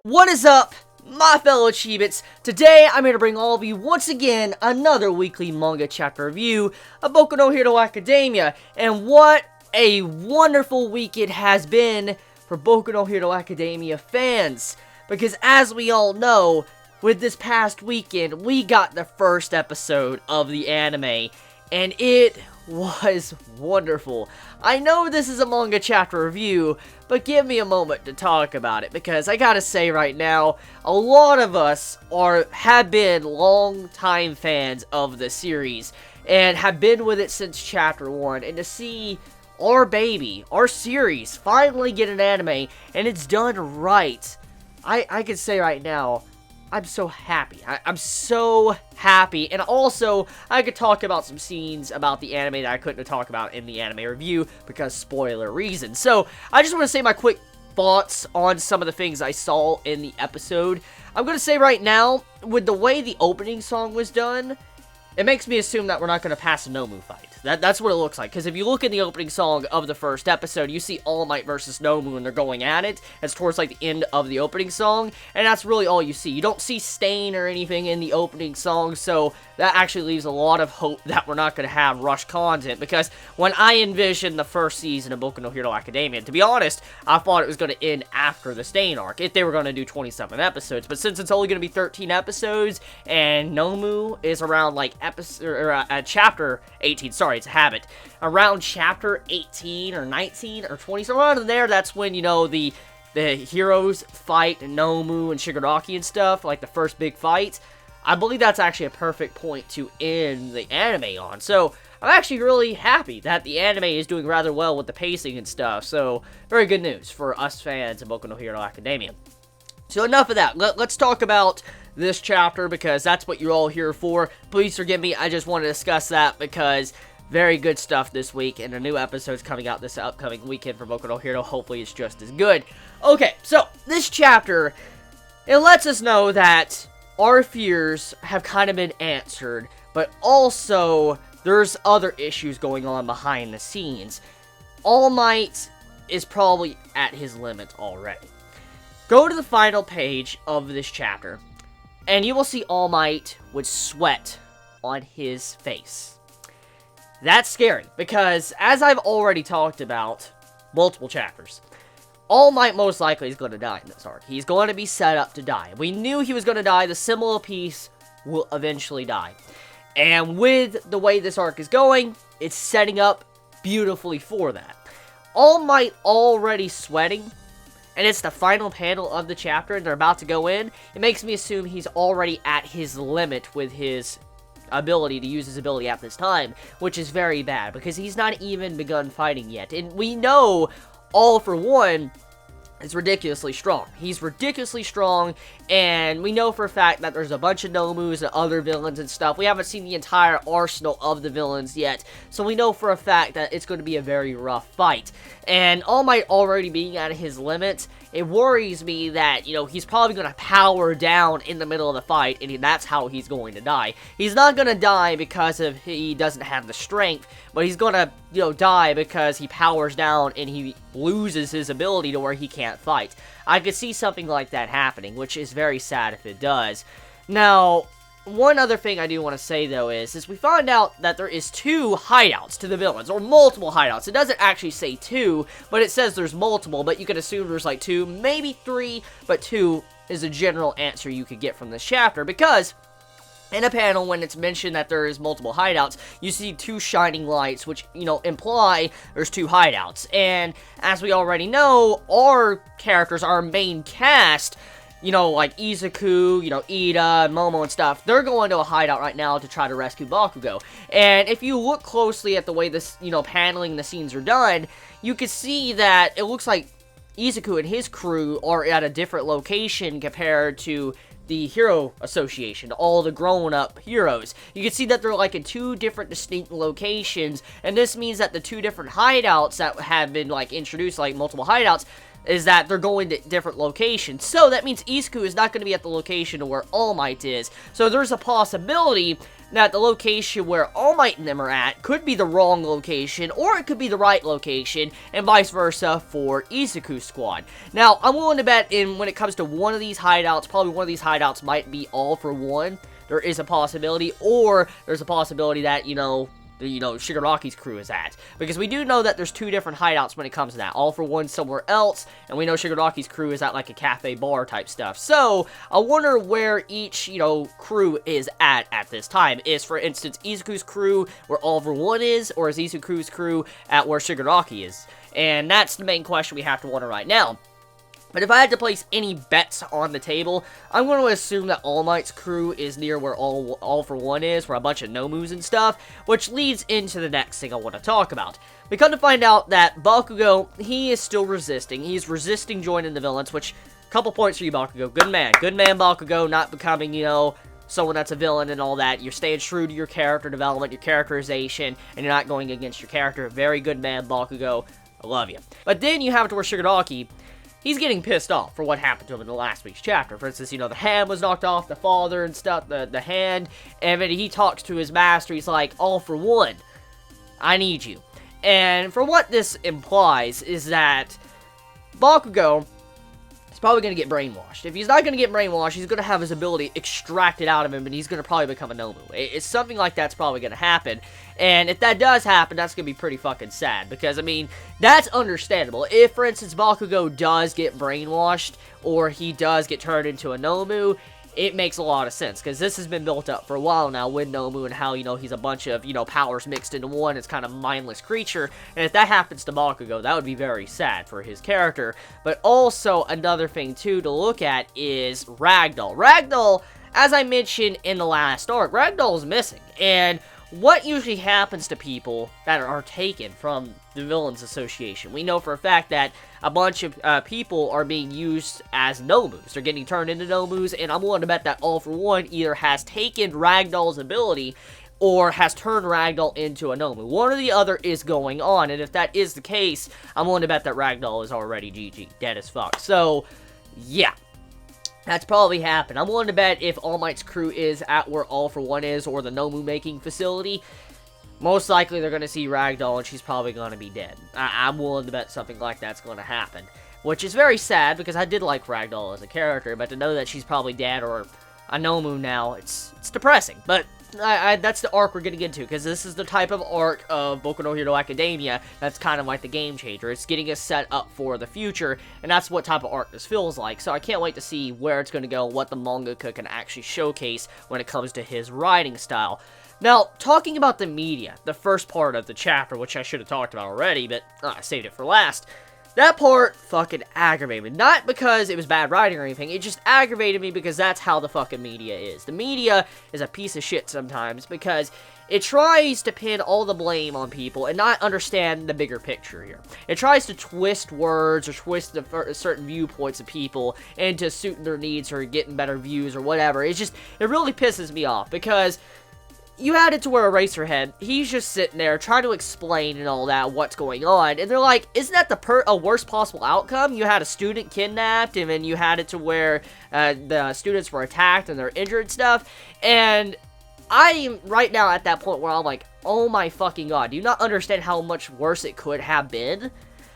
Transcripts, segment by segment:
What is up, my fellow Chibits? Today, I'm here to bring all of you, once again, another weekly manga chapter review of Boku no Hero Academia. And what a wonderful week it has been for Boku no Hero Academia fans. Because as we all know, with this past weekend, we got the first episode of the anime. And it was wonderful. I know this is a manga chapter review, but give me a moment to talk about it, because I gotta say right now, a lot of us have been long-time fans of the series, and have been with it since chapter 1, and to see our baby, our series, finally get an anime, and it's done right, I can say right now, I'm so happy. I'm so happy. And also, I could talk about some scenes about the anime that I couldn't talk about in the anime review because spoiler reasons. So, I just want to say my quick thoughts on some of the things I saw in the episode. I'm going to say right now, with the way the opening song was done, it makes me assume that we're not going to pass a Nomu fight. That's what it looks like, because if you look in the opening song of the first episode, you see All Might versus Nomu, and they're going at it. It's towards, like, the end of the opening song, and that's really all you see. You don't see Stain or anything in the opening song, so that actually leaves a lot of hope that we're not going to have rush content, because when I envisioned the first season of Boku no Hero Academia, to be honest, I thought it was going to end after the Stain arc, if they were going to do 27 episodes, but since it's only going to be 13 episodes, and Nomu is around, like, chapter 18, sorry, it's a habit, around chapter 18 or 19 or 20, so around there, that's when, you know, the heroes fight Nomu and Shigaraki and stuff, like the first big fight. I believe that's actually a perfect point to end the anime on, so I'm actually really happy that the anime is doing rather well with the pacing and stuff, so very good news for us fans of Boku no Hero Academia. So enough of that, let's talk about this chapter, because that's what you're all here for. Please forgive me, I just want to discuss that, because very good stuff this week, and a new episode's coming out this upcoming weekend for Boku no Hero. Hopefully it's just as good. Okay, so this chapter, it lets us know that our fears have kind of been answered, but also there's other issues going on behind the scenes. All Might is probably at his limit already. Go to the final page of this chapter, and you will see All Might with sweat on his face. That's scary, because as I've already talked about multiple chapters, All Might most likely is going to die in this arc. He's going to be set up to die. We knew he was going to die. The symbol of peace will eventually die. And with the way this arc is going, it's setting up beautifully for that. All Might already sweating, and it's the final panel of the chapter, and they're about to go in. It makes me assume he's already at his limit with his ability to use his ability at this time, which is very bad, because he's not even begun fighting yet. And we know All For One is ridiculously strong. He's ridiculously strong, and we know for a fact that there's a bunch of Nomus and other villains and stuff. We haven't seen the entire arsenal of the villains yet, so we know for a fact that it's going to be a very rough fight. And All Might already being at his limit, it worries me that, you know, he's probably going to power down in the middle of the fight, and that's how he's going to die. He's not going to die because he doesn't have the strength, but he's going to, you know, die because he powers down and he loses his ability to where he can't fight. I could see something like that happening, which is very sad if it does. Now, one other thing I do want to say, though, is we find out that there is 2 hideouts to the villains, or multiple hideouts. It doesn't actually say 2, but it says there's multiple, but you can assume there's like 2, maybe 3, but 2 is a general answer you could get from this chapter, because in a panel, when it's mentioned that there is multiple hideouts, you see 2 shining lights, which, you know, imply there's 2 hideouts. And as we already know, our characters, our main cast, you know, like Izuku, you know, Ida, Momo and stuff, they're going to a hideout right now to try to rescue Bakugo. And if you look closely at the way this, you know, paneling the scenes are done, you can see that it looks like Izuku and his crew are at a different location compared to the Hero Association, all the grown-up heroes. You can see that they're like in 2 different distinct locations, and this means that the 2 different hideouts that have been like introduced, like multiple hideouts, is that they're going to different locations. So that means Izuku is not going to be at the location where All Might is. So there's a possibility that the location where All Might and them are at could be the wrong location, or it could be the right location, and vice versa for Izuku's squad. Now, I'm willing to bet when it comes to one of these hideouts, probably one of these hideouts might be All for One. There is a possibility, or there's a possibility that, Shigaraki's crew is at. Because we do know that there's two different hideouts when it comes to that. All for One somewhere else, and we know Shigaraki's crew is at like a cafe bar type stuff. So, I wonder where each, crew is at this time. Is, for instance, Izuku's crew where All for One is, or is Izuku's crew at where Shigaraki is? And that's the main question we have to wonder right now. But if I had to place any bets on the table, I'm going to assume that All Might's crew is near where All for One is, where a bunch of Nomus and stuff, which leads into the next thing I want to talk about. We come to find out that Bakugo, he is still resisting. He's resisting joining the villains, which, couple points for you, Bakugo. Good man, Bakugo, not becoming, someone that's a villain and all that. You're staying true to your character development, your characterization, and you're not going against your character. Very good man, Bakugo. I love you. But then you have it to where Shigaraki, he's getting pissed off for what happened to him in the last week's chapter. For instance, the hand was knocked off the father and stuff, the hand, and then he talks to his master. He's like, All for One, I need you. And for what this implies is that Bakugo is probably going to get brainwashed. If he's not going to get brainwashed, he's going to have his ability extracted out of him, and he's going to probably become a Nomu. It's something like that's probably going to happen. And if that does happen, that's going to be pretty fucking sad. Because, that's understandable. If, for instance, Bakugo does get brainwashed, or he does get turned into a Nomu, it makes a lot of sense. Because this has been built up for a while now with Nomu, and how, he's a bunch of, powers mixed into one. It's kind of a mindless creature. And if that happens to Bakugo, that would be very sad for his character. But also, another thing, too, to look at is Ragdoll. Ragdoll, as I mentioned in the last arc, Ragdoll is missing. And what usually happens to people that are taken from the Villains Association? We know for a fact that a bunch of people are being used as Nomus. They're getting turned into Nomus, and I'm willing to bet that All for One either has taken Ragdoll's ability or has turned Ragdoll into a Nomu. One or the other is going on, and if that is the case, I'm willing to bet that Ragdoll is already GG, dead as fuck. So, yeah. That's probably happened. I'm willing to bet if All Might's crew is at where All for One is, or the Nomu making facility, most likely they're going to see Ragdoll, and she's probably going to be dead. I'm willing to bet something like that's going to happen. Which is very sad, because I did like Ragdoll as a character, but to know that she's probably dead, or a Nomu now, it's depressing. But that's the arc we're getting into, because this is the type of arc of Boku no Hero Academia that's kind of like the game changer. It's getting us set up for the future, and that's what type of arc this feels like. So I can't wait to see where it's going to go, what the mangaka can actually showcase when it comes to his writing style. Now, talking about the media, the first part of the chapter, which I should have talked about already, but I saved it for last. That part fucking aggravated me. Not because it was bad writing or anything, it just aggravated me because that's how the fucking media is. The media is a piece of shit sometimes because it tries to pin all the blame on people and not understand the bigger picture here. It tries to twist words or twist certain viewpoints of people into suiting their needs or getting better views or whatever. It really pisses me off because you had it to where Eraserhead, he's just sitting there trying to explain and all that what's going on, and they're like, isn't that a worst possible outcome? You had a student kidnapped, and then you had it to where the students were attacked and they're injured and stuff, and I am right now at that point where I'm like, oh my fucking god, do you not understand how much worse it could have been?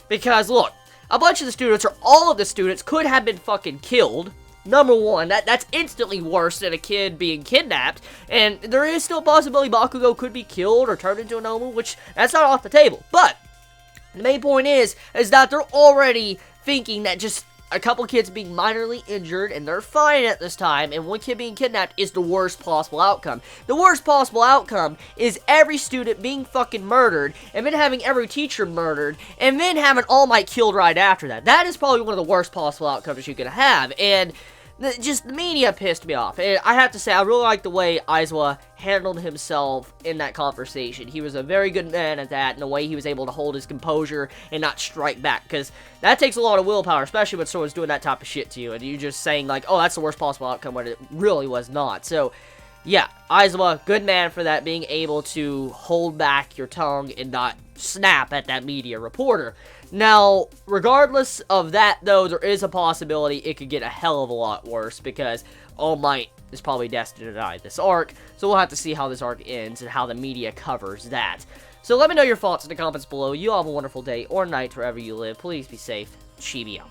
Because, look, a bunch of the students, or all of the students, could have been fucking killed. Number one, that's instantly worse than a kid being kidnapped, and there is still a possibility Bakugo could be killed or turned into a Nomu, which, that's not off the table. But, the main point is that they're already thinking that just a couple kids being minorly injured, and they're fine at this time, and one kid being kidnapped is the worst possible outcome. The worst possible outcome is every student being fucking murdered, and then having every teacher murdered, and then having All Might killed right after that. That is probably one of the worst possible outcomes you can have, and just the media pissed me off. And I have to say, I really like the way Aizawa handled himself in that conversation. He was a very good man at that, and the way he was able to hold his composure and not strike back, because that takes a lot of willpower, especially when someone's doing that type of shit to you, and you just saying like, oh, that's the worst possible outcome, when it really was not. So, yeah, Aizawa, good man for that, being able to hold back your tongue and not snap at that media reporter. Now, regardless of that, though, there is a possibility it could get a hell of a lot worse, because All Might is probably destined to die this arc, so we'll have to see how this arc ends and how the media covers that. So let me know your thoughts in the comments below. You all have a wonderful day or night wherever you live. Please be safe. Chibi out.